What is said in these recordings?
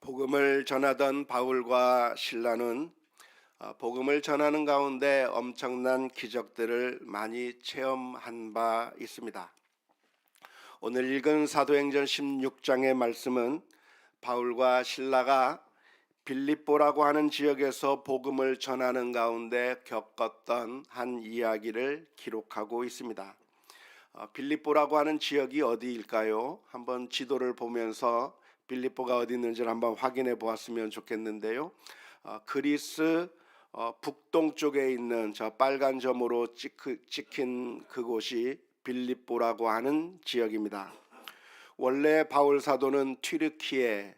복음을 전하던 바울과 실라는 복음을 전하는 가운데 엄청난 기적들을 많이 체험한 바 있습니다. 오늘 읽은 사도행전 16장의 말씀은 바울과 실라가 빌립보라고 하는 지역에서 복음을 전하는 가운데 겪었던 한 이야기를 기록하고 있습니다. 빌립보라고 하는 지역이 어디일까요? 한번 지도를 보면서 빌립보가 어디 있는지를 한번 확인해 보았으면 좋겠는데요. 그리스 북동쪽에 있는 저 빨간 점으로 찍힌 그곳이 빌립보라고 하는 지역입니다. 원래 바울 사도는 튀르키예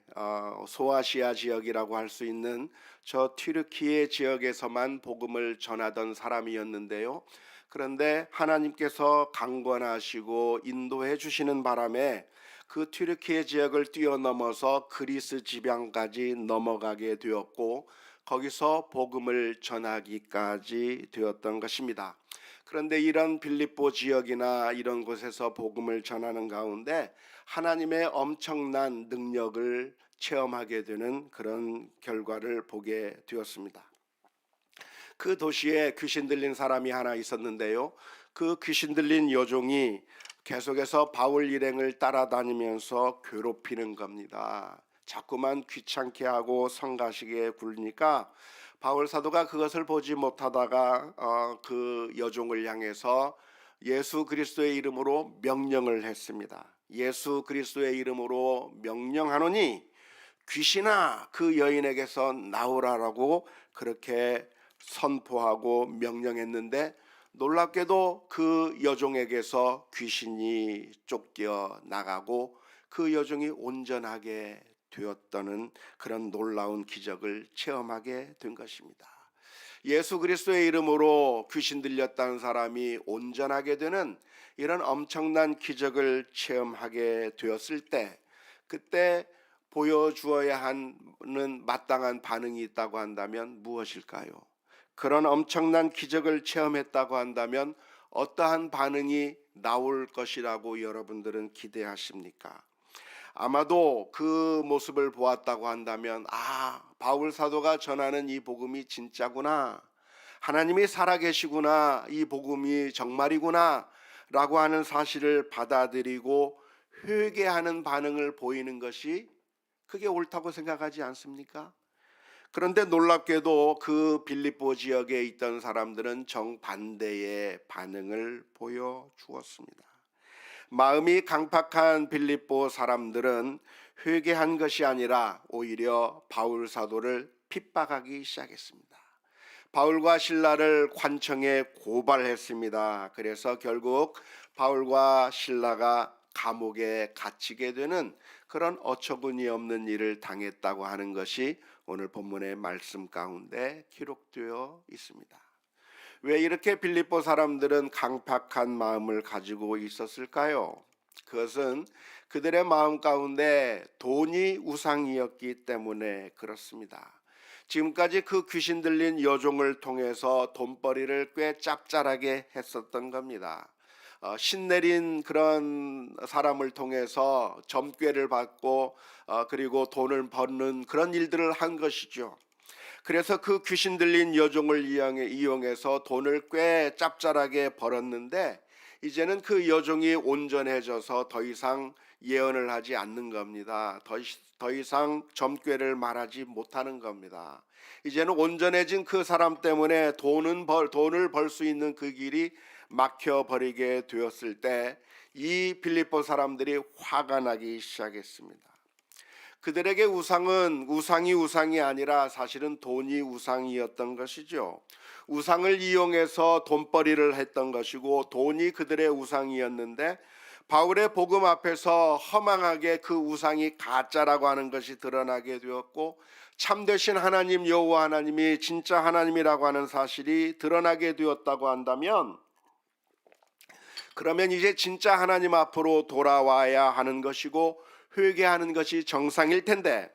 소아시아 지역이라고 할 수 있는 저 튀르키예 지역에서만 복음을 전하던 사람이었는데요. 그런데 하나님께서 강권하시고 인도해 주시는 바람에 그 튀르키예 지역을 뛰어넘어서 그리스 지방까지 넘어가게 되었고 거기서 복음을 전하기까지 되었던 것입니다. 그런데 이런 빌립보 지역이나 이런 곳에서 복음을 전하는 가운데 하나님의 엄청난 능력을 체험하게 되는 그런 결과를 보게 되었습니다. 그 도시에 귀신 들린 사람이 하나 있었는데요. 그 귀신 들린 여종이 계속해서 바울 일행을 따라다니면서 괴롭히는 겁니다. 자꾸만 귀찮게 하고 성가시게 굴리니까 바울 사도가 그것을 보지 못하다가 그 여종을 향해서 예수 그리스도의 이름으로 명령을 했습니다. 예수 그리스도의 이름으로 명령하노니 귀신아 그 여인에게서 나오라라고 그렇게 선포하고 명령했는데 놀랍게도 그 여종에게서 귀신이 쫓겨 나가고 그 여종이 온전하게 되었다는 그런 놀라운 기적을 체험하게 된 것입니다. 예수 그리스도의 이름으로 귀신 들렸다는 사람이 온전하게 되는 이런 엄청난 기적을 체험하게 되었을 때 그때 보여주어야 하는 마땅한 반응이 있다고 한다면 무엇일까요? 그런 엄청난 기적을 체험했다고 한다면 어떠한 반응이 나올 것이라고 여러분들은 기대하십니까? 아마도 그 모습을 보았다고 한다면 바울 사도가 전하는 이 복음이 진짜구나, 하나님이 살아계시구나, 이 복음이 정말이구나 라고 하는 사실을 받아들이고 회개하는 반응을 보이는 것이 그게 옳다고 생각하지 않습니까? 그런데 놀랍게도 그 빌립보 지역에 있던 사람들은 정반대의 반응을 보여주었습니다. 마음이 강팍한 빌립보 사람들은 회개한 것이 아니라 오히려 바울 사도를 핍박하기 시작했습니다. 바울과 실라를 관청에 고발했습니다. 그래서 결국 바울과 실라가 감옥에 갇히게 되는 그런 어처구니 없는 일을 당했다고 하는 것이 오늘 본문의 말씀 가운데 기록되어 있습니다. 왜 이렇게 빌립보 사람들은 강팍한 마음을 가지고 있었을까요? 그것은 그들의 마음 가운데 돈이 우상이었기 때문에 그렇습니다. 지금까지 그 귀신 들린 여종을 통해서 돈벌이를 꽤 짭짤하게 했었던 겁니다. 신내린 그런 사람을 통해서 점괘를 받고 그리고 돈을 버는 그런 일들을 한 것이죠. 그래서 그 귀신 들린 여종을 이용해서 돈을 꽤 짭짤하게 벌었는데 이제는 그 여종이 온전해져서 더 이상 예언을 하지 않는 겁니다. 더 이상 점괘를 말하지 못하는 겁니다. 이제는 온전해진 그 사람 때문에 돈을 벌 수 있는 그 길이 막혀버리게 되었을 때 이 빌립보 사람들이 화가 나기 시작했습니다. 그들에게 우상이 아니라 사실은 돈이 우상이었던 것이죠. 우상을 이용해서 돈벌이를 했던 것이고 돈이 그들의 우상이었는데 바울의 복음 앞에서 허망하게 그 우상이 가짜라고 하는 것이 드러나게 되었고 참되신 하나님 여호와 하나님이 진짜 하나님이라고 하는 사실이 드러나게 되었다고 한다면 그러면 이제 진짜 하나님 앞으로 돌아와야 하는 것이고 회개하는 것이 정상일 텐데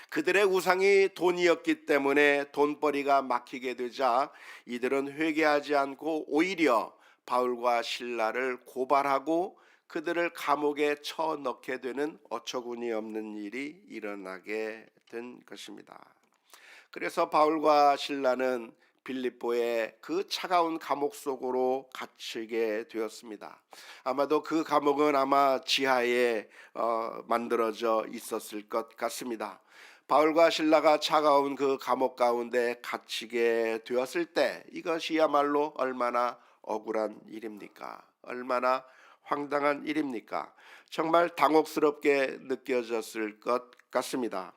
그들의 우상이 돈이었기 때문에 돈벌이가 막히게 되자 이들은 회개하지 않고 오히려 바울과 실라를 고발하고 그들을 감옥에 쳐넣게 되는 어처구니 없는 일이 일어나게 된 것입니다. 그래서 바울과 실라는 빌립보의 그 차가운 감옥 속으로 갇히게 되었습니다. 아마도 그 감옥은 아마 지하에 만들어져 있었을 것 같습니다. 바울과 실라가 차가운 그 감옥 가운데 갇히게 되었을 때 이것이야말로 얼마나 억울한 일입니까? 얼마나 황당한 일입니까? 정말 당혹스럽게 느껴졌을 것 같습니다.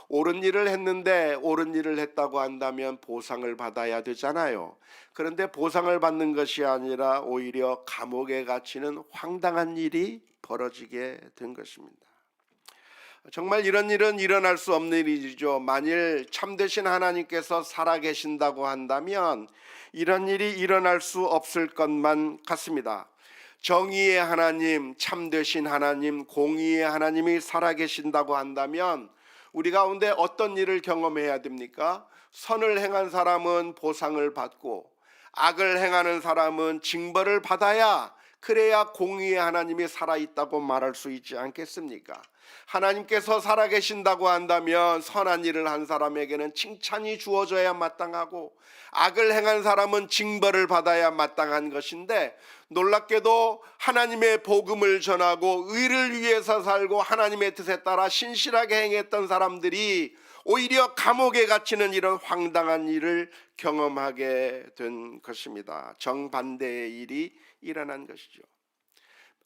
옳은 일을 했는데 옳은 일을 했다고 한다면 보상을 받아야 되잖아요. 그런데 보상을 받는 것이 아니라 오히려 감옥에 갇히는 황당한 일이 벌어지게 된 것입니다. 정말 이런 일은 일어날 수 없는 일이죠. 만일 참되신 하나님께서 살아계신다고 한다면 이런 일이 일어날 수 없을 것만 같습니다. 정의의 하나님, 참되신 하나님, 공의의 하나님이 살아계신다고 한다면 우리 가운데 어떤 일을 경험해야 됩니까? 선을 행한 사람은 보상을 받고 악을 행하는 사람은 징벌을 받아야, 그래야 공의의 하나님이 살아있다고 말할 수 있지 않겠습니까? 하나님께서 살아계신다고 한다면 선한 일을 한 사람에게는 칭찬이 주어져야 마땅하고 악을 행한 사람은 징벌을 받아야 마땅한 것인데, 놀랍게도 하나님의 복음을 전하고 의를 위해서 살고 하나님의 뜻에 따라 신실하게 행했던 사람들이 오히려 감옥에 갇히는 이런 황당한 일을 경험하게 된 것입니다. 정반대의 일이 일어난 것이죠.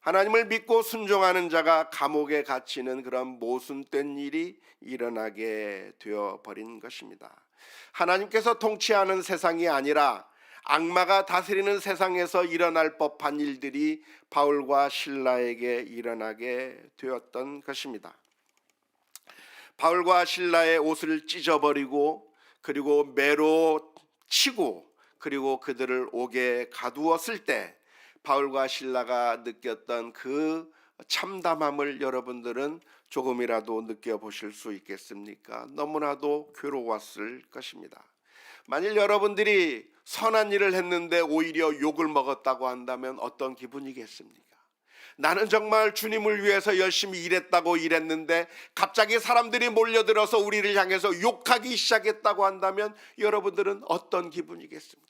하나님을 믿고 순종하는 자가 감옥에 갇히는 그런 모순된 일이 일어나게 되어버린 것입니다. 하나님께서 통치하는 세상이 아니라 악마가 다스리는 세상에서 일어날 법한 일들이 바울과 실라에게 일어나게 되었던 것입니다. 바울과 실라의 옷을 찢어버리고 그리고 매로 치고 그리고 그들을 옥에 가두었을 때 바울과 실라가 느꼈던 그 참담함을 여러분들은 조금이라도 느껴보실 수 있겠습니까? 너무나도 괴로웠을 것입니다. 만일 여러분들이 선한 일을 했는데 오히려 욕을 먹었다고 한다면 어떤 기분이겠습니까? 나는 정말 주님을 위해서 열심히 일했는데 갑자기 사람들이 몰려들어서 우리를 향해서 욕하기 시작했다고 한다면 여러분들은 어떤 기분이겠습니까?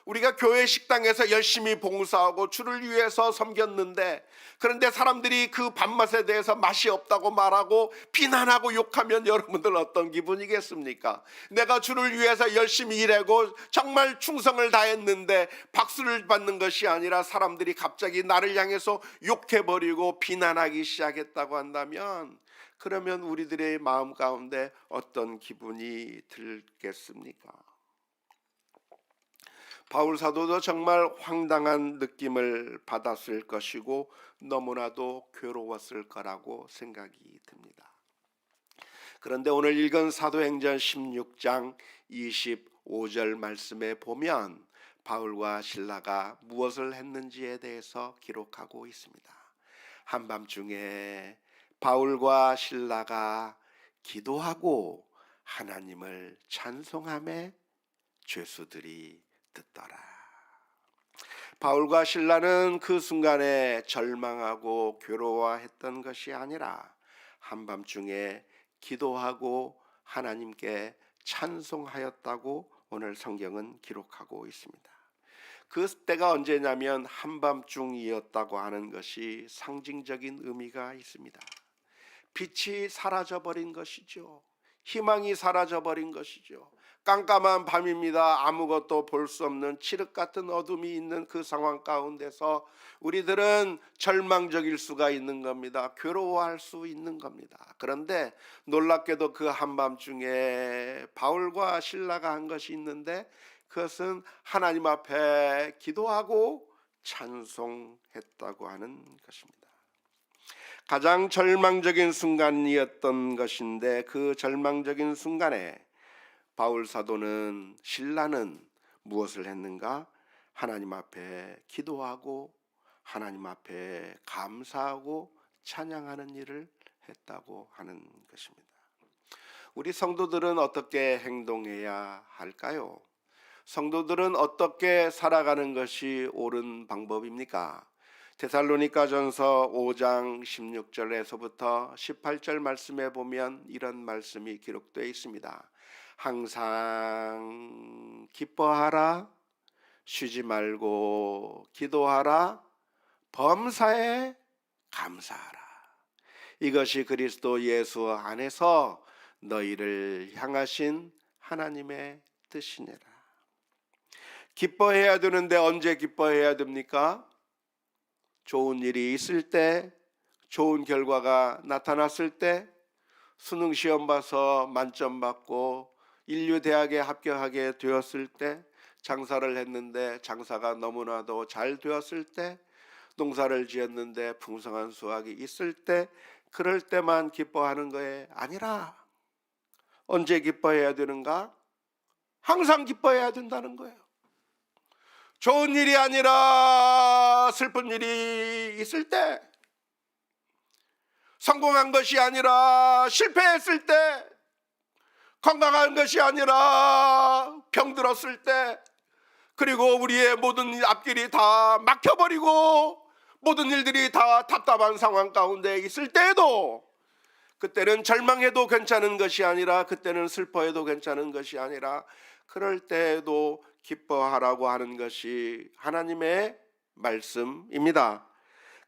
우리가 교회 식당에서 열심히 봉사하고 주를 위해서 섬겼는데, 그런데 사람들이 그 밥맛에 대해서 맛이 없다고 말하고 비난하고 욕하면 여러분들 어떤 기분이겠습니까? 내가 주를 위해서 열심히 일하고 정말 충성을 다했는데 박수를 받는 것이 아니라 사람들이 갑자기 나를 향해서 욕해버리고 비난하기 시작했다고 한다면, 그러면 우리들의 마음 가운데 어떤 기분이 들겠습니까? 바울 사도도 정말 황당한 느낌을 받았을 것이고 너무나도 괴로웠을 거라고 생각이 듭니다. 그런데 오늘 읽은 사도행전 16장 25절 말씀에 보면 바울과 실라가 무엇을 했는지에 대해서 기록하고 있습니다. 한밤중에 바울과 실라가 기도하고 하나님을 찬송하며 죄수들이 듣더라. 바울과 실라는 그 순간에 절망하고 괴로워했던 것이 아니라 한밤중에 기도하고 하나님께 찬송하였다고 오늘 성경은 기록하고 있습니다. 그 때가 언제냐면 한밤중이었다고 하는 것이 상징적인 의미가 있습니다. 빛이 사라져버린 것이죠. 희망이 사라져버린 것이죠. 깜깜한 밤입니다. 아무것도 볼 수 없는 칠흑 같은 어둠이 있는 그 상황 가운데서 우리들은 절망적일 수가 있는 겁니다. 괴로워할 수 있는 겁니다. 그런데 놀랍게도 그 한밤중에 바울과 실라가 한 것이 있는데, 그것은 하나님 앞에 기도하고 찬송했다고 하는 것입니다. 가장 절망적인 순간이었던 것인데, 그 절망적인 순간에 바울 사도는, 실라는 무엇을 했는가? 하나님 앞에 기도하고 하나님 앞에 감사하고 찬양하는 일을 했다고 하는 것입니다. 우리 성도들은 어떻게 행동해야 할까요? 성도들은 어떻게 살아가는 것이 옳은 방법입니까? 데살로니가전서 5장 16절에서부터 18절 말씀에 보면 이런 말씀이 기록되어 있습니다. 항상 기뻐하라, 쉬지 말고 기도하라, 범사에 감사하라. 이것이 그리스도 예수 안에서 너희를 향하신 하나님의 뜻이니라. 기뻐해야 되는데 언제 기뻐해야 됩니까? 좋은 일이 있을 때, 좋은 결과가 나타났을 때, 수능 시험 봐서 만점 받고 인류대학에 합격하게 되었을 때, 장사를 했는데 장사가 너무나도 잘 되었을 때, 농사를 지었는데 풍성한 수확이 있을 때, 그럴 때만 기뻐하는 것이 아니라 언제 기뻐해야 되는가? 항상 기뻐해야 된다는 거예요. 좋은 일이 아니라 슬픈 일이 있을 때, 성공한 것이 아니라 실패했을 때, 건강한 것이 아니라 병들었을 때, 그리고 우리의 모든 앞길이 다 막혀버리고 모든 일들이 다 답답한 상황 가운데 있을 때에도, 그때는 절망해도 괜찮은 것이 아니라, 그때는 슬퍼해도 괜찮은 것이 아니라, 그럴 때에도 기뻐하라고 하는 것이 하나님의 말씀입니다.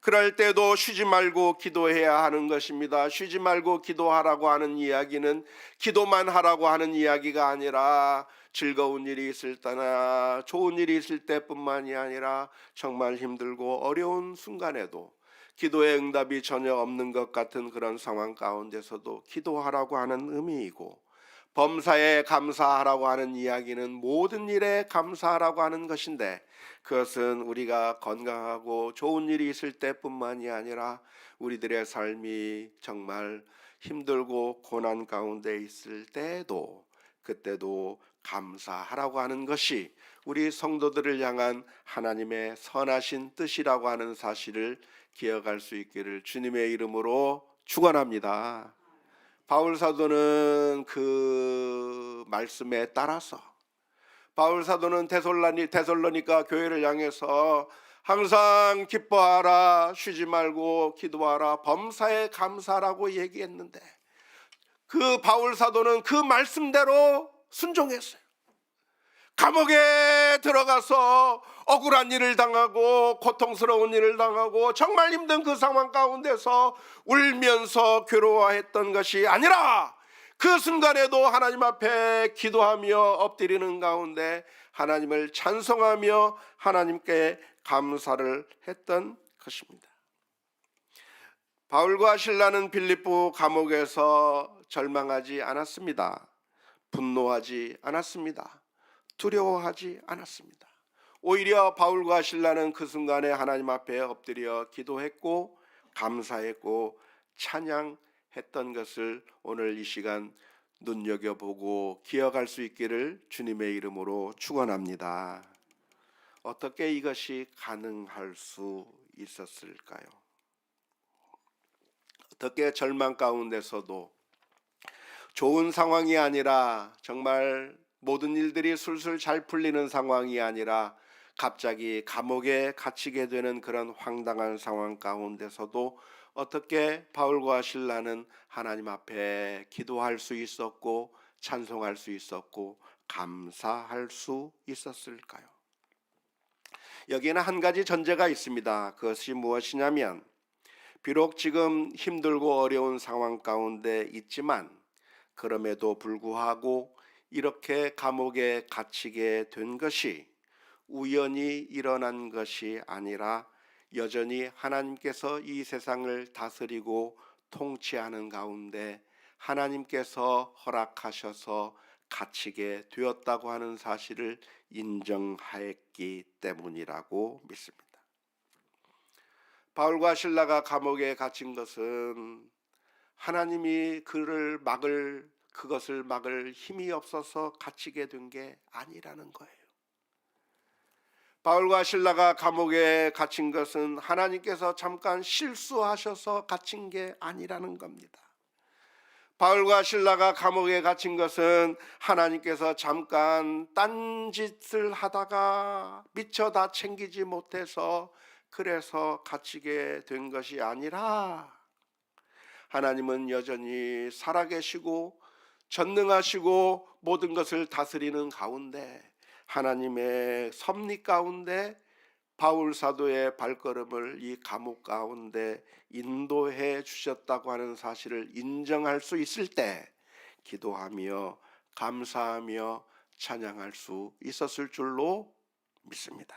그럴 때도 쉬지 말고 기도해야 하는 것입니다. 쉬지 말고 기도하라고 하는 이야기는 기도만 하라고 하는 이야기가 아니라, 즐거운 일이 있을 때나 좋은 일이 있을 때뿐만이 아니라 정말 힘들고 어려운 순간에도, 기도의 응답이 전혀 없는 것 같은 그런 상황 가운데서도 기도하라고 하는 의미이고, 범사에 감사하라고 하는 이야기는 모든 일에 감사하라고 하는 것인데, 그것은 우리가 건강하고 좋은 일이 있을 때뿐만이 아니라 우리들의 삶이 정말 힘들고 고난 가운데 있을 때에도, 그때도 감사하라고 하는 것이 우리 성도들을 향한 하나님의 선하신 뜻이라고 하는 사실을 기억할 수 있기를 주님의 이름으로 축원합니다. 바울 사도는 그 말씀에 따라서, 바울 사도는 데살로니가 교회를 향해서 항상 기뻐하라, 쉬지 말고 기도하라, 범사에 감사라고 얘기했는데, 그 바울 사도는 그 말씀대로 순종했어요. 감옥에 들어가서 억울한 일을 당하고 고통스러운 일을 당하고 정말 힘든 그 상황 가운데서 울면서 괴로워했던 것이 아니라, 그 순간에도 하나님 앞에 기도하며 엎드리는 가운데 하나님을 찬송하며 하나님께 감사를 했던 것입니다. 바울과 실라는 빌립보 감옥에서 절망하지 않았습니다. 분노하지 않았습니다. 두려워하지 않았습니다. 오히려 바울과 실라는 그 순간에 하나님 앞에 엎드려 기도했고 감사했고 찬양했던 것을 오늘 이 시간 눈여겨보고 기억할 수 있기를 주님의 이름으로 축원합니다. 어떻게 이것이 가능할 수 있었을까요? 어떻게 절망 가운데서도, 좋은 상황이 아니라, 정말 모든 일들이 술술 잘 풀리는 상황이 아니라 갑자기 감옥에 갇히게 되는 그런 황당한 상황 가운데서도 어떻게 바울과 실라는 하나님 앞에 기도할 수 있었고 찬송할 수 있었고 감사할 수 있었을까요? 여기에는 한 가지 전제가 있습니다. 그것이 무엇이냐면, 비록 지금 힘들고 어려운 상황 가운데 있지만 그럼에도 불구하고 이렇게 감옥에 갇히게 된 것이 우연히 일어난 것이 아니라 여전히 하나님께서 이 세상을 다스리고 통치하는 가운데 하나님께서 허락하셔서 갇히게 되었다고 하는 사실을 인정하였기 때문이라고 믿습니다. 바울과 실라가 감옥에 갇힌 것은 하나님이 그것을 막을 힘이 없어서 갇히게 된 게 아니라는 거예요. 바울과 실라가 감옥에 갇힌 것은 하나님께서 잠깐 실수하셔서 갇힌 게 아니라는 겁니다. 바울과 실라가 감옥에 갇힌 것은 하나님께서 잠깐 딴짓을 하다가 미처 다 챙기지 못해서 그래서 갇히게 된 것이 아니라 하나님은 여전히 살아계시고 전능하시고 모든 것을 다스리는 가운데 하나님의 섭리 가운데 바울 사도의 발걸음을 이 감옥 가운데 인도해 주셨다고 하는 사실을 인정할 수 있을 때 기도하며 감사하며 찬양할 수 있었을 줄로 믿습니다.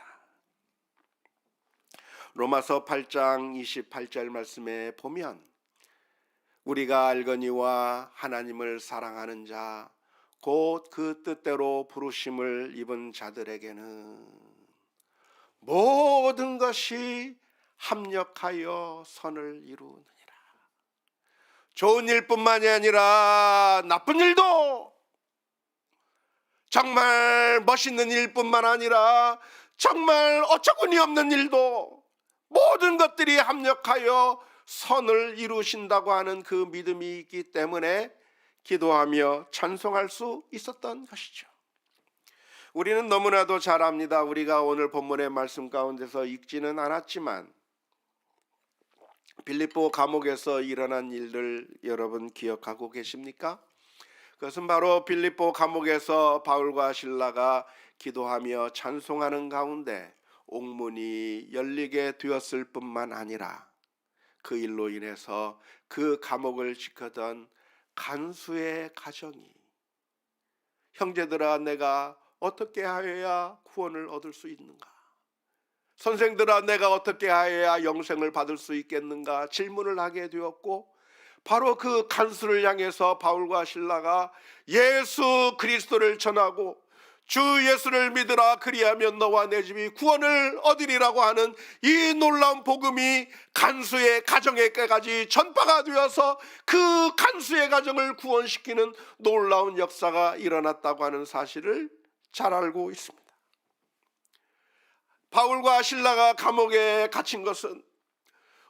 로마서 8장 28절 말씀에 보면 우리가 알거니와 하나님을 사랑하는 자 곧 그 뜻대로 부르심을 입은 자들에게는 모든 것이 합력하여 선을 이루느니라. 좋은 일뿐만이 아니라 나쁜 일도, 정말 멋있는 일뿐만 아니라 정말 어처구니 없는 일도 모든 것들이 합력하여 선을 이루신다고 하는 그 믿음이 있기 때문에 기도하며 찬송할 수 있었던 것이죠. 우리는 너무나도 잘 압니다. 우리가 오늘 본문의 말씀 가운데서 읽지는 않았지만 빌립보 감옥에서 일어난 일들 여러분 기억하고 계십니까? 그것은 바로 빌립보 감옥에서 바울과 실라가 기도하며 찬송하는 가운데 옥문이 열리게 되었을 뿐만 아니라 그 일로 인해서 그 감옥을 지키던 간수의 가정이 형제들아 내가 어떻게 하여야 구원을 얻을 수 있는가? 선생들아 내가 어떻게 하여야 영생을 받을 수 있겠는가? 질문을 하게 되었고 바로 그 간수를 향해서 바울과 실라가 예수 그리스도를 전하고 주 예수를 믿으라 그리하면 너와 내 집이 구원을 얻으리라고 하는 이 놀라운 복음이 간수의 가정에까지 전파가 되어서 그 간수의 가정을 구원시키는 놀라운 역사가 일어났다고 하는 사실을 잘 알고 있습니다. 바울과 실라가 감옥에 갇힌 것은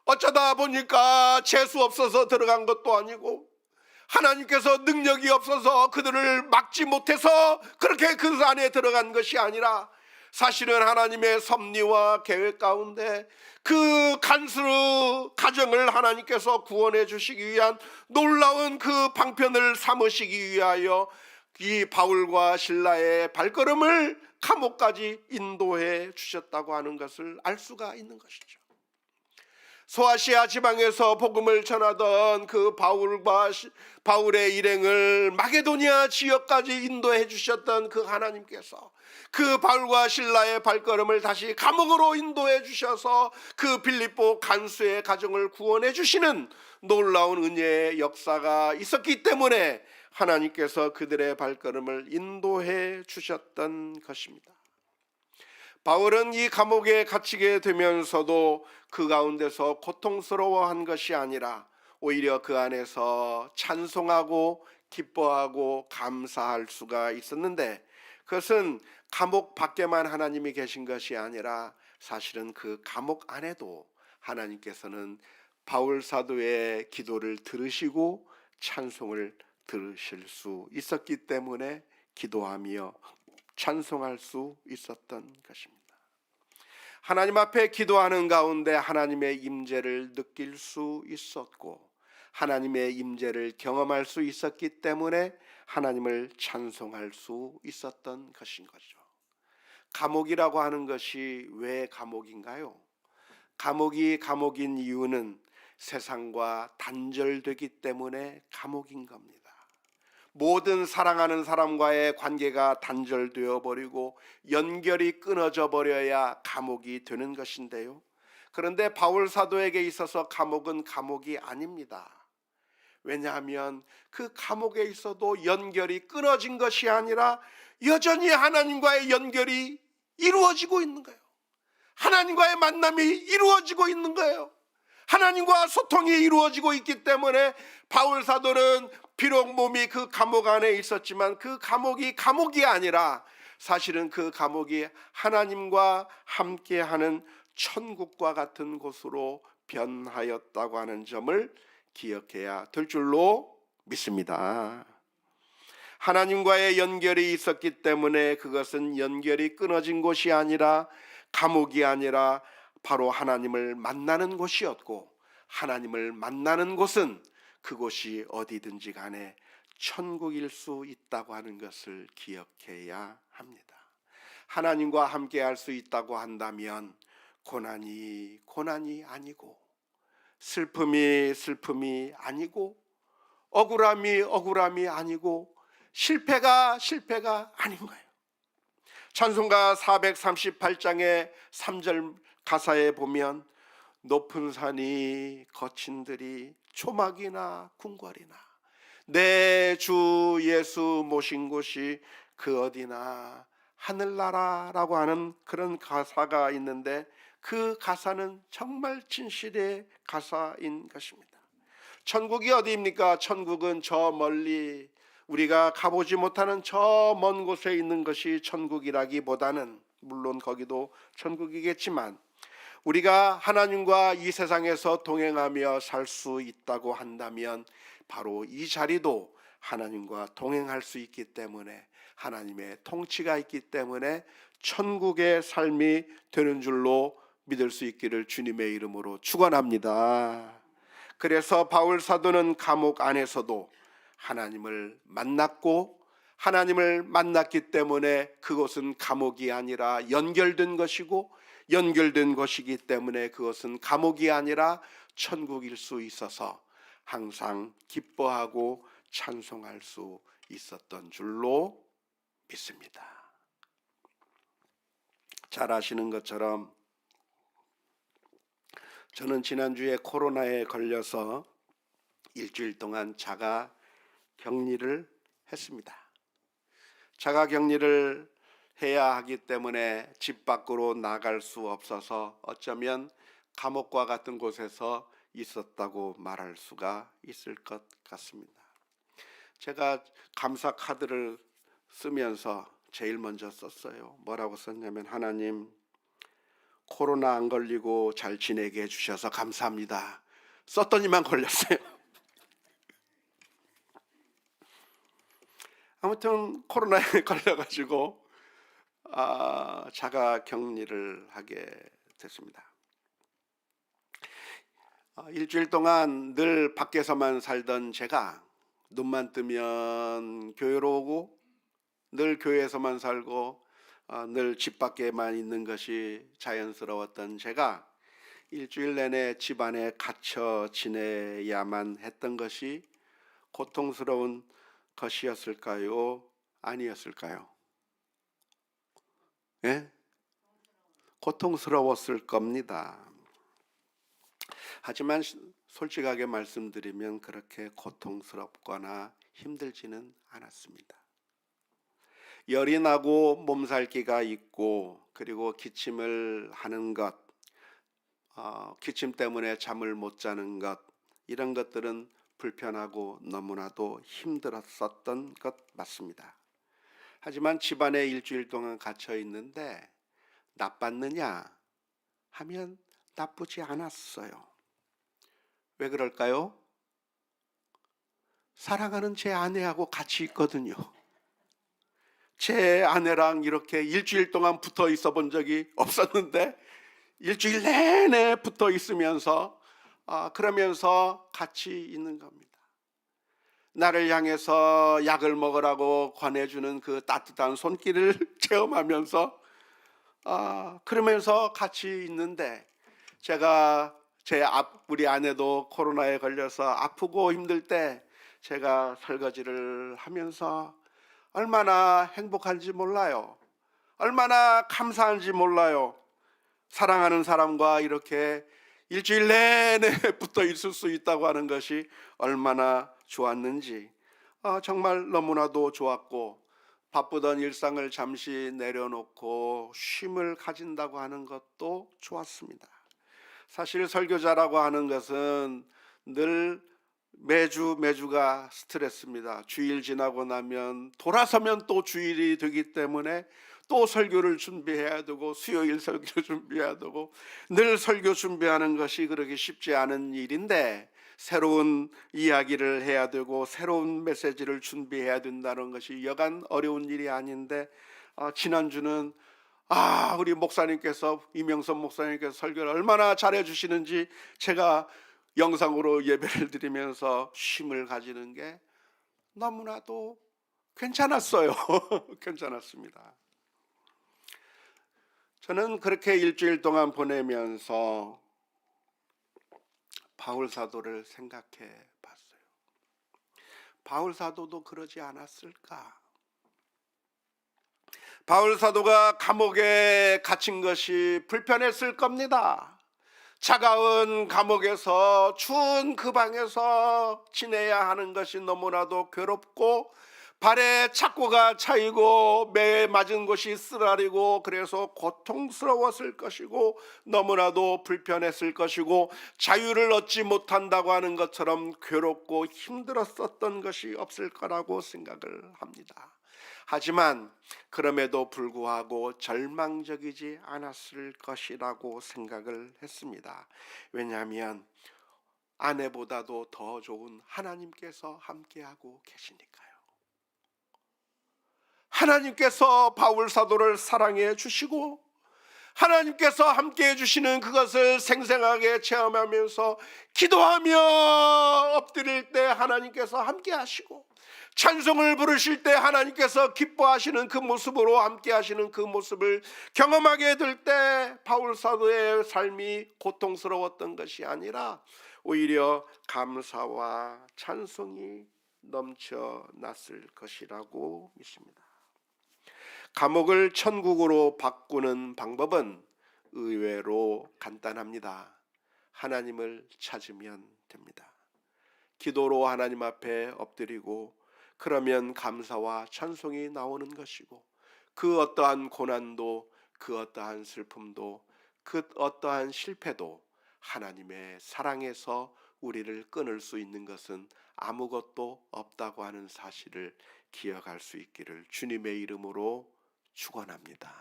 어쩌다 보니까 재수 없어서 들어간 것도 아니고 하나님께서 능력이 없어서 그들을 막지 못해서 그렇게 그 안에 들어간 것이 아니라 사실은 하나님의 섭리와 계획 가운데 그 간수 가정을 하나님께서 구원해 주시기 위한 놀라운 그 방편을 삼으시기 위하여 이 바울과 실라의 발걸음을 감옥까지 인도해 주셨다고 하는 것을 알 수가 있는 것이죠. 소아시아 지방에서 복음을 전하던 그 바울의 일행을 마게도니아 지역까지 인도해 주셨던 그 하나님께서 그 바울과 실라의 발걸음을 다시 감옥으로 인도해 주셔서 그 빌립보 간수의 가정을 구원해 주시는 놀라운 은혜의 역사가 있었기 때문에 하나님께서 그들의 발걸음을 인도해 주셨던 것입니다. 바울은 이 감옥에 갇히게 되면서도 그 가운데서 고통스러워한 것이 아니라 오히려 그 안에서 찬송하고 기뻐하고 감사할 수가 있었는데 그것은 감옥 밖에만 하나님이 계신 것이 아니라 사실은 그 감옥 안에도 하나님께서는 바울 사도의 기도를 들으시고 찬송을 들으실 수 있었기 때문에 기도하며 찬송할 수 있었던 것입니다. 하나님 앞에 기도하는 가운데 하나님의 임재를 느낄 수 있었고 하나님의 임재를 경험할 수 있었기 때문에 하나님을 찬송할 수 있었던 것인 거죠. 감옥이라고 하는 것이 왜 감옥인가요? 감옥이 감옥인 이유는 세상과 단절되기 때문에 감옥인 겁니다. 모든 사랑하는 사람과의 관계가 단절되어 버리고 연결이 끊어져 버려야 감옥이 되는 것인데요. 그런데 바울 사도에게 있어서 감옥은 감옥이 아닙니다. 왜냐하면 그 감옥에 있어도 연결이 끊어진 것이 아니라 여전히 하나님과의 연결이 이루어지고 있는 거예요. 하나님과의 만남이 이루어지고 있는 거예요. 하나님과 소통이 이루어지고 있기 때문에 바울 사도는 비록 몸이 그 감옥 안에 있었지만 그 감옥이 감옥이 아니라 사실은 그 감옥이 하나님과 함께하는 천국과 같은 곳으로 변하였다고 하는 점을 기억해야 될 줄로 믿습니다. 하나님과의 연결이 있었기 때문에 그것은 연결이 끊어진 곳이 아니라 감옥이 아니라 바로 하나님을 만나는 곳이었고, 하나님을 만나는 곳은 그곳이 어디든지 간에 천국일 수 있다고 하는 것을 기억해야 합니다. 하나님과 함께 할 수 있다고 한다면 고난이 아니고, 슬픔이 아니고, 억울함이 아니고, 실패가 아닌 거예요. 찬송가 438장의 3절 가사에 보면 높은 산이 거친 들이 초막이나 궁궐이나 내 주 예수 모신 곳이 그 어디나 하늘나라라고 하는 그런 가사가 있는데, 그 가사는 정말 진실의 가사인 것입니다. 천국이 어디입니까? 천국은 저 멀리 우리가 가보지 못하는 저 먼 곳에 있는 것이 천국이라기보다는, 물론 거기도 천국이겠지만, 우리가 하나님과 이 세상에서 동행하며 살 수 있다고 한다면 바로 이 자리도 하나님과 동행할 수 있기 때문에, 하나님의 통치가 있기 때문에 천국의 삶이 되는 줄로 믿을 수 있기를 주님의 이름으로 축원합니다. 그래서 바울 사도는 감옥 안에서도 하나님을 만났고, 하나님을 만났기 때문에 그것은 감옥이 아니라 연결된 것이고, 연결된 것이기 때문에 그것은 감옥이 아니라 천국일 수 있어서 항상 기뻐하고 찬송할 수 있었던 줄로 믿습니다. 잘 아시는 것처럼 저는 지난주에 코로나에 걸려서 일주일 동안 자가 격리를 했습니다. 자가 격리를 해야 하기 때문에 집 밖으로 나갈 수 없어서 어쩌면 감옥과 같은 곳에서 있었다고 말할 수가 있을 것 같습니다. 제가 감사 카드를 쓰면서 제일 먼저 썼어요. 뭐라고 썼냐면, 하나님, 코로나 안 걸리고 잘 지내게 해주셔서 감사합니다. 썼더니만 걸렸어요. 아무튼 코로나에 걸려가지고 자가 격리를 하게 됐습니다. 일주일 동안 늘 밖에서만 살던 제가 눈만 뜨면 교회로 오고, 늘 교회에서만 살고, 늘 집 밖에만 있는 것이 자연스러웠던 제가 일주일 내내 집 안에 갇혀 지내야만 했던 것이 고통스러운 것이었을까요? 아니었을까요? 예? 고통스러웠을 겁니다. 하지만 솔직하게 말씀드리면 그렇게 고통스럽거나 힘들지는 않았습니다. 열이 나고 몸살기가 있고, 그리고 기침을 하는 것, 기침 때문에 잠을 못 자는 것, 이런 것들은 불편하고 너무나도 힘들었었던 것 맞습니다. 하지만 집안에 일주일 동안 갇혀 있는데 나빴느냐 하면 나쁘지 않았어요. 왜 그럴까요? 사랑하는 제 아내하고 같이 있거든요. 제 아내랑 이렇게 일주일 동안 붙어 있어 본 적이 없었는데 일주일 내내 붙어 있으면서 그러면서 같이 있는 겁니다. 나를 향해서 약을 먹으라고 권해주는 그 따뜻한 손길을 체험하면서 그러면서 같이 있는데, 제가 우리 아내도 코로나에 걸려서 아프고 힘들 때 제가 설거지를 하면서 얼마나 행복한지 몰라요. 얼마나 감사한지 몰라요. 사랑하는 사람과 이렇게 일주일 내내 붙어 있을 수 있다고 하는 것이 얼마나 좋았는지, 정말 너무나도 좋았고, 바쁘던 일상을 잠시 내려놓고 쉼을 가진다고 하는 것도 좋았습니다. 사실 설교자라고 하는 것은 늘 매주가 스트레스입니다. 주일 지나고 나면 돌아서면 또 주일이 되기 때문에 또 설교를 준비해야 되고, 수요일 설교 준비해야 되고, 늘 설교 준비하는 것이 그렇게 쉽지 않은 일인데, 새로운 이야기를 해야 되고 새로운 메시지를 준비해야 된다는 것이 여간 어려운 일이 아닌데, 지난주는 우리 목사님께서, 이명선 목사님께서 설교를 얼마나 잘해 주시는지 제가 영상으로 예배를 드리면서 쉼을 가지는 게 너무나도 괜찮았어요. 괜찮았습니다. 저는 그렇게 일주일 동안 보내면서 바울 사도를 생각해 봤어요. 바울 사도도 그러지 않았을까? 바울 사도가 감옥에 갇힌 것이 불편했을 겁니다. 차가운 감옥에서 추운 그 방에서 지내야 하는 것이 너무나도 괴롭고, 발에 착고가 차이고 매에 맞은 곳이 쓰라리고, 그래서 고통스러웠을 것이고 너무나도 불편했을 것이고, 자유를 얻지 못한다고 하는 것처럼 괴롭고 힘들었었던 것이 없을 거라고 생각을 합니다. 하지만 그럼에도 불구하고 절망적이지 않았을 것이라고 생각을 했습니다. 왜냐하면 아내보다도 더 좋은 하나님께서 함께하고 계시니까요. 하나님께서 바울 사도를 사랑해 주시고, 하나님께서 함께해 주시는 그것을 생생하게 체험하면서 기도하며 엎드릴 때 하나님께서 함께 하시고, 찬송을 부르실 때 하나님께서 기뻐하시는 그 모습으로 함께 하시는 그 모습을 경험하게 될 때 바울 사도의 삶이 고통스러웠던 것이 아니라 오히려 감사와 찬송이 넘쳐났을 것이라고 믿습니다. 감옥을 천국으로 바꾸는 방법은 의외로 간단합니다. 하나님을 찾으면 됩니다. 기도로 하나님 앞에 엎드리고, 그러면 감사와 찬송이 나오는 것이고, 그 어떠한 고난도, 그 어떠한 슬픔도, 그 어떠한 실패도 하나님의 사랑에서 우리를 끊을 수 있는 것은 아무것도 없다고 하는 사실을 기억할 수 있기를 주님의 이름으로 축원합니다.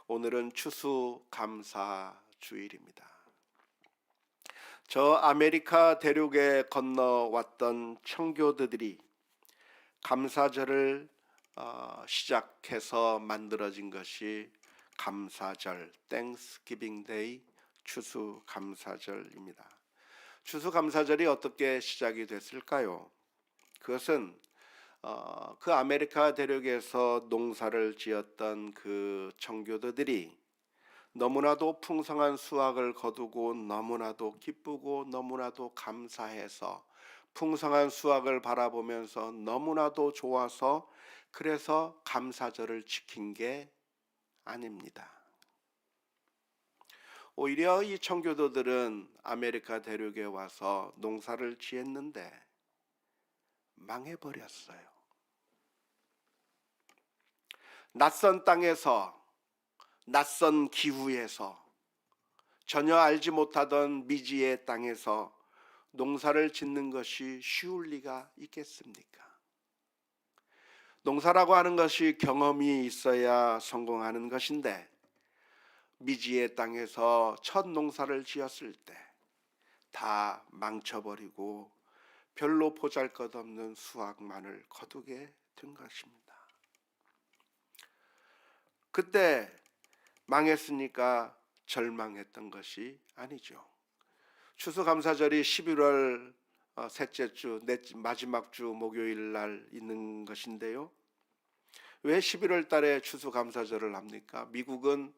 오늘은 추수감사 주일입니다. 저 아메리카 대륙에 건너왔던 청교도들이 감사절을 시작해서 만들어진 것이 감사절, Thanksgiving Day, 추수감사절입니다. 추수감사절이 어떻게 시작이 됐을까요? 그것은 그 아메리카 대륙에서 농사를 지었던 그 청교도들이 너무나도 풍성한 수확을 거두고 너무나도 기쁘고 너무나도 감사해서 풍성한 수확을 바라보면서 너무나도 좋아서, 그래서 감사절을 지킨 게 아닙니다. 오히려 이 청교도들은 아메리카 대륙에 와서 농사를 지었는데 망해버렸어요. 낯선 땅에서, 낯선 기후에서, 전혀 알지 못하던 미지의 땅에서 농사를 짓는 것이 쉬울 리가 있겠습니까? 농사라고 하는 것이 경험이 있어야 성공하는 것인데, 미지의 땅에서 첫 농사를 지었을 때 다 망쳐버리고 별로 보잘것없는 수확만을 거두게 된 것입니다. 그때 망했으니까 절망했던 것이 아니죠. 추수감사절이 11월 셋째 주, 마지막 주 목요일 날 있는 것인데요. 왜 11월 달에 추수감사절을 합니까? 미국은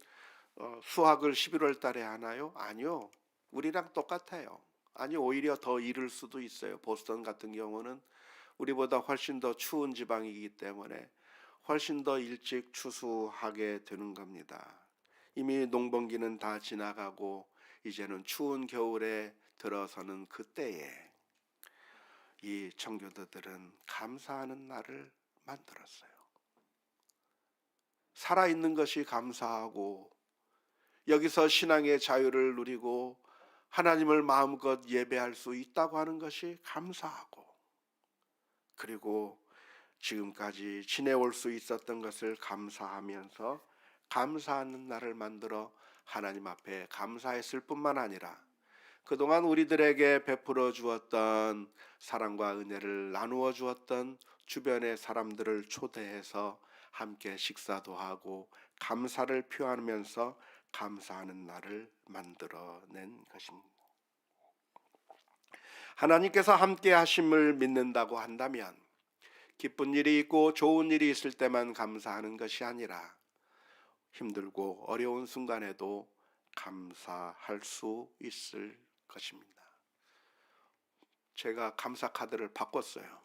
수학을 11월 달에 하나요? 아니요. 우리랑 똑같아요. 아니, 오히려 더 이를 수도 있어요. 보스턴 같은 경우는 우리보다 훨씬 더 추운 지방이기 때문에 훨씬 더 일찍 추수하게 되는 겁니다. 이미 농번기는 다 지나가고 이제는 추운 겨울에 들어서는 그때에 이 청교도들은 감사하는 날을 만들었어요. 살아있는 것이 감사하고, 여기서 신앙의 자유를 누리고 하나님을 마음껏 예배할 수 있다고 하는 것이 감사하고, 그리고 지금까지 지내올 수 있었던 것을 감사하면서 감사하는 날을 만들어 하나님 앞에 감사했을 뿐만 아니라 그동안 우리들에게 베풀어 주었던 사랑과 은혜를 나누어 주었던 주변의 사람들을 초대해서 함께 식사도 하고 감사를 표하면서 감사하는 날을 만들어낸 것입니다. 하나님께서 함께 하심을 믿는다고 한다면 기쁜 일이 있고 좋은 일이 있을 때만 감사하는 것이 아니라 힘들고 어려운 순간에도 감사할 수 있을 것입니다. 제가 감사 카드를 바꿨어요.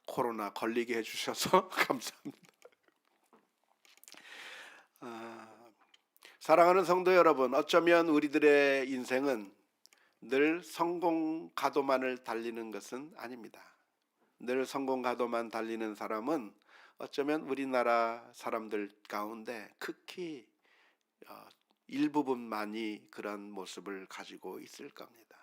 코로나 걸리게 해주셔서 감사합니다. 사랑하는 성도 여러분, 어쩌면 우리들의 인생은 늘 성공 가도만을 달리는 것은 아닙니다. 늘 성공 가도만 달리는 사람은 어쩌면 우리나라 사람들 가운데 극히 일부분만이 그런 모습을 가지고 있을 겁니다.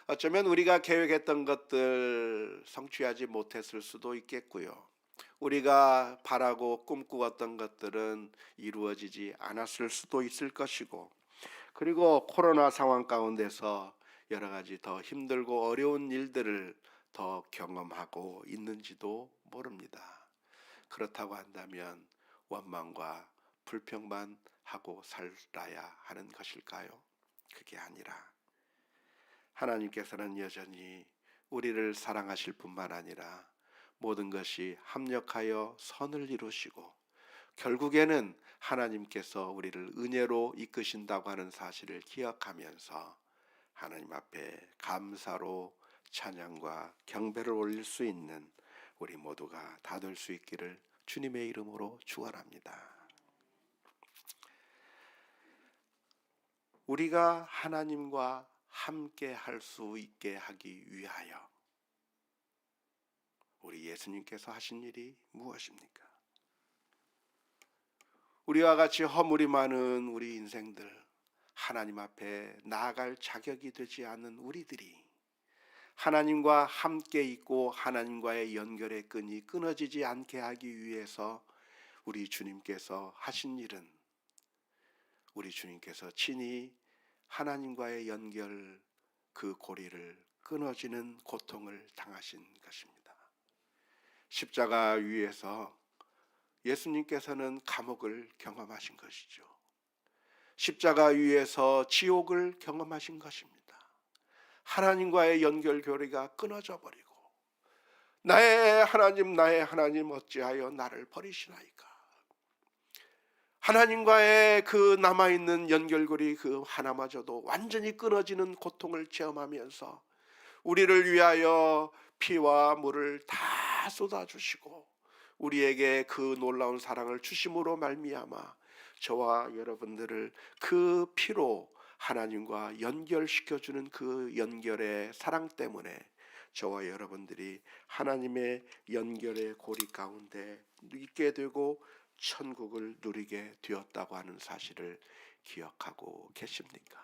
어쩌면 우리가 계획했던 것들 성취하지 못했을 수도 있겠고요. 우리가 바라고 꿈꾸었던 것들은 이루어지지 않았을 수도 있을 것이고, 그리고 코로나 상황 가운데서 여러 가지 더 힘들고 어려운 일들을 더 경험하고 있는지도 모릅니다. 그렇다고 한다면 원망과 불평만 하고 살아야 하는 것일까요? 그게 아니라 하나님께서는 여전히 우리를 사랑하실 뿐만 아니라 모든 것이 합력하여 선을 이루시고 결국에는 하나님께서 우리를 은혜로 이끄신다고 하는 사실을 기억하면서 하나님 앞에 감사로 찬양과 경배를 올릴 수 있는 우리 모두가 다 될 수 있기를 주님의 이름으로 축원합니다. 우리가 하나님과 함께 할 수 있게 하기 위하여 우리 예수님께서 하신 일이 무엇입니까? 우리와 같이 허물이 많은 우리 인생들, 하나님 앞에 나아갈 자격이 되지 않는 우리들이 하나님과 함께 있고 하나님과의 연결의 끈이 끊어지지 않게 하기 위해서 우리 주님께서 하신 일은 우리 주님께서 친히 하나님과의 연결 그 고리를 끊어지는 고통을 당하신 것입니다. 십자가 위에서 예수님께서는 감옥을 경험하신 것이죠. 십자가 위에서 지옥을 경험하신 것입니다. 하나님과의 연결고리가 끊어져 버리고 나의 하나님 어찌하여 나를 버리시나이까. 하나님과의 그 남아있는 연결고리 그 하나마저도 완전히 끊어지는 고통을 체험하면서 우리를 위하여 피와 물을 다 쏟아주시고 우리에게 그 놀라운 사랑을 주심으로 말미암아 저와 여러분들을 그 피로 하나님과 연결시켜주는 그 연결의 사랑 때문에 저와 여러분들이 하나님의 연결의 고리 가운데 있게 되고 천국을 누리게 되었다고 하는 사실을 기억하고 계십니까?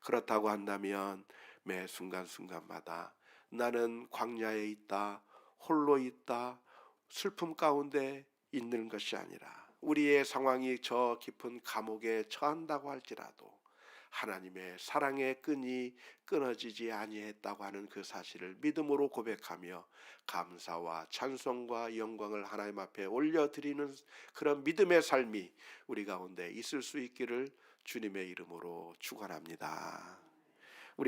그렇다고 한다면 매 순간순간마다 나는 광야에 있다, 홀로 있다, 슬픔 가운데 있는 것이 아니라 우리의 상황이 저 깊은 감옥에 처한다고 할지라도 하나님의 사랑의 끈이 끊어지지 아니했다고 하는 그 사실을 믿음으로 고백하며 감사와 찬송과 영광을 하나님 앞에 올려드리는 그런 믿음의 삶이 우리 가운데 있을 수 있기를 주님의 이름으로 축원합니다.